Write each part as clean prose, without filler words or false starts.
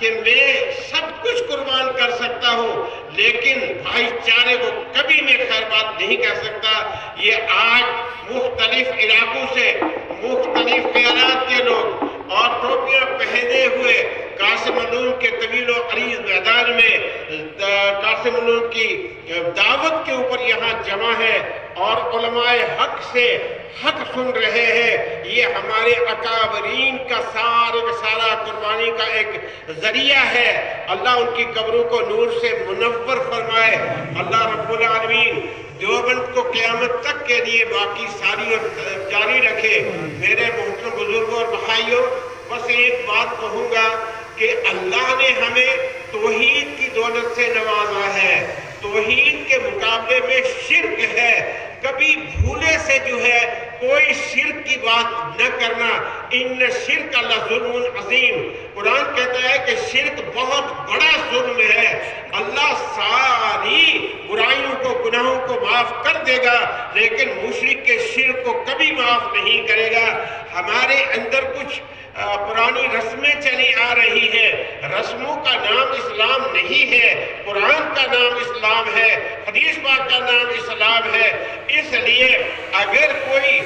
کہ میں سب کچھ قربان کر سکتا ہوں لیکن بھائی چارے کو کبھی میں خیر بات نہیں کر سکتا۔ یہ آج مختلف علاقوں سے مختلف خیالات کے لوگ اور ٹوپیاں پہنے ہوئے قاسم علوم کے طویل و عریض میدان میں قاسم علوم کی دعوت کے اوپر یہاں جمع ہے اور علماء حق سے حق سن رہے ہیں۔ یہ ہمارے اکابرین کا سارا قربانی کا ایک ذریعہ ہے۔ اللہ ان کی قبروں کو نور سے منور فرمائے۔ اللہ رب العالمین دیوبند کو قیامت تک کے لیے باقی ساری جاری رکھے۔ میرے محترم بزرگوں اور بھائیوں، بس ایک بات کہوں گا کہ اللہ نے ہمیں توحید کی دولت سے نوازا ہے۔ توحید کے مقابلے میں شرک ہے، کبھی بھولے سے جو ہے کوئی شرک کی بات نہ کرنا۔ ان شرک لظلم عظیم، قرآن کہتا ہے کہ شرک بہت بڑا ظلم ہے۔ اللہ ساری برائیوں کو گناہوں کو معاف کر دے گا لیکن مشرک کے شرک کو کبھی معاف نہیں کرے گا۔ ہمارے اندر کچھ پرانی رسمیں چلی آ رہی ہے، رسموں کا نام اسلام نہیں ہے، قرآن کا نام اسلام ہے، حدیث پاک کا نام اسلام ہے۔ اس لیے اگر کوئی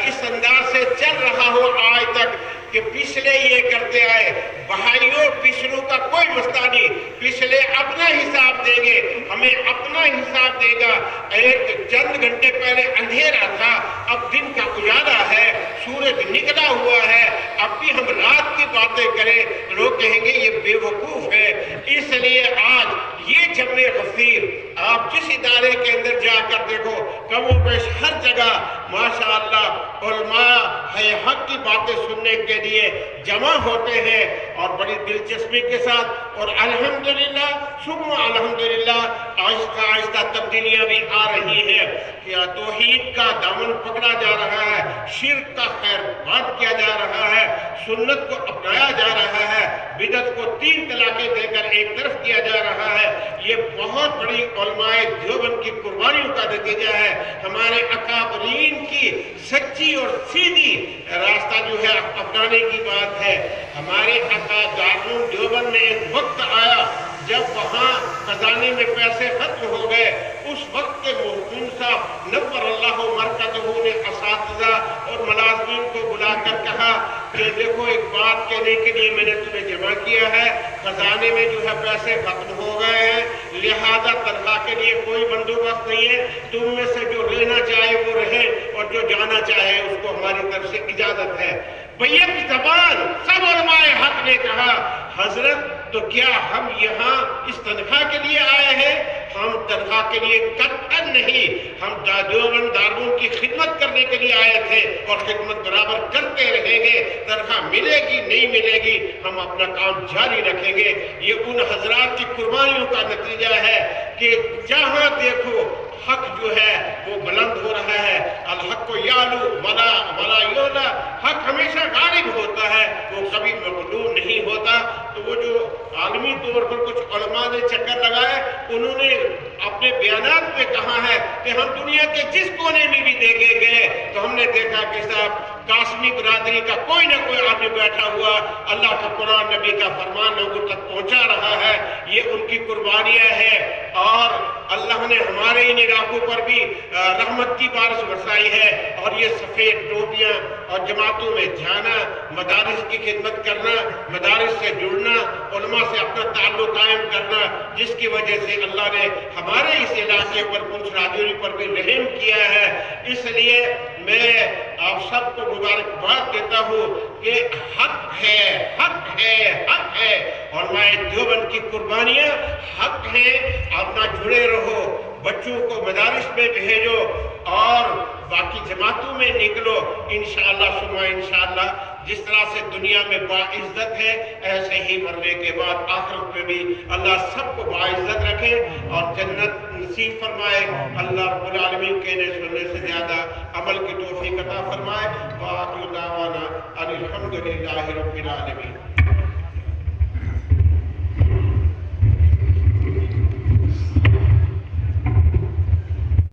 اس انداز سے چل رہا ہو آج تک کہ پچھلے یہ کرتے آئے، بھائیوں پچھلوں کا کوئی مسئلہ نہیں، پچھلے اپنا حساب دیں گے، ہمیں اپنا حساب دے گا۔ ایک چند گھنٹے پہلے اندھیرا تھا، اب دن کا اجالا ہے، سورج نکلا ہوا ہے، اب بھی ہم رات کی باتیں کریں لوگ کہیں گے یہ بے وقوف ہے۔ اس لیے آج یہ جمع غفیر آپ جس ادارے کے اندر جا کر دیکھو، کم و بیش ہر جگہ ماشاءاللہ علماء ہے حق کی باتیں سننے کے لیے جمع ہوتے ہیں اور بڑی دلچسپی کے ساتھ، اور الحمدللہ ثم الحمدللہ آہستہ آہستہ تبدیلیاں بھی آ رہی ہیں کہ توحید کا دامن پکڑا جا رہا ہے، شرک کا خیر بات کیا جا رہا ہے، سنت کو اپنایا جا رہا ہے، بدعت کو 3 طلاقیں دے کر ایک طرف کیا جا رہا ہے۔ یہ بہت بڑی علماء دیوبند کی قربانیوں کا نتیجہ ہے، ہمارے اکابرین کی سچی اور سیدھی راستہ جو ہے اپنانے کی بات ہے۔ ہمارے دارالعلوم دیوبند میں ایک وقت آیا جب وہاں خزانے میں پیسے ختم ہو گئے، اس وقت کے محترم صاحب نور اللہ مرکزہ نے اساتذہ اور ملازمین کو بلا کر کہا کہ دیکھو ایک بات کہنے کے لیے میں نے تمہیں جمع کیا ہے، خزانے میں جو ہے پیسے ختم ہو گئے ہیں، لہذا تنخواہ کے لیے کوئی بندوبست نہیں ہے، تم میں سے جو رہنا چاہے وہ رہے اور جو جانا چاہے اس کو ہماری طرف سے اجازت ہے۔ بیک زبان سب علماء حق نے کہا حضرت تو کیا ہم یہاں اس تنخواہ کے لیے آئے ہیں؟ ہم تنخواہ کے لیے قطعاً نہیں، ہم دیوبند دارالعلوم کی خدمت کرنے کے لیے آئے تھے اور خدمت برابر کرتے رہیں گے، تنخواہ ملے گی نہیں ملے گی ہم اپنا کام جاری رکھیں گے۔ یہ ان حضرات کی قربانیوں کا نتیجہ ہے کہ جہاں دیکھو حق جو ہے وہ بلند ہو رہا ہے۔ الحق کو یعلو ولا یعلا، حق ہمیشہ غالب ہوتا ہے، وہ کبھی مغلوب نہیں ہوتا۔ تو وہ جو عالمی طور پر کچھ علماء نے چکر لگائے، انہوں نے اپنے بیانات میں کہا ہے کہ ہم دنیا کے جس کونے میں بھی دیکھے گئے تو ہم نے دیکھا کہ صاحب قاسمی برادری کا کوئی نہ کوئی آدمی بیٹھا ہوا اللہ کا قرآن نبی کا فرمان لوگوں تک پہنچا رہا ہے۔ یہ ان کی قربانیاں ہیں اور اللہ نے ہمارے ان علاقوں پر بھی رحمت کی بارش برسائی ہے، اور یہ سفید ٹوپیاں اور جماعتوں میں جانا، مدارس کی خدمت کرنا، مدارس سے جڑنا، علماء سے اپنا تعلق قائم کرنا، جس کی وجہ سے اللہ نے ہمارے اس علاقے پر پنچ راجوری پر بھی رحم کیا ہے۔ اس لیے میں آپ سب کو مبارکباد دیتا ہوں کہ حق ہے، حق ہے، حق ہے، اور میں دیوبند کی قربانیاں حق ہیں۔ اپنا جڑے رہو، بچوں کو مدارس میں بھیجو اور باقی جماعتوں میں نکلو، انشاءاللہ ثم انشاءاللہ جس طرح سے دنیا میں باعزت ہے ایسے ہی مرنے کے بعد آخرت میں بھی اللہ سب کو باعزت رکھے اور جنت نصیب فرمائے۔ اللہ رب العالمین کہنے سننے سے زیادہ عمل کی توفیق عطا فرمائے۔ وآخر دعوانا ان الحمدللہ رب العالمین۔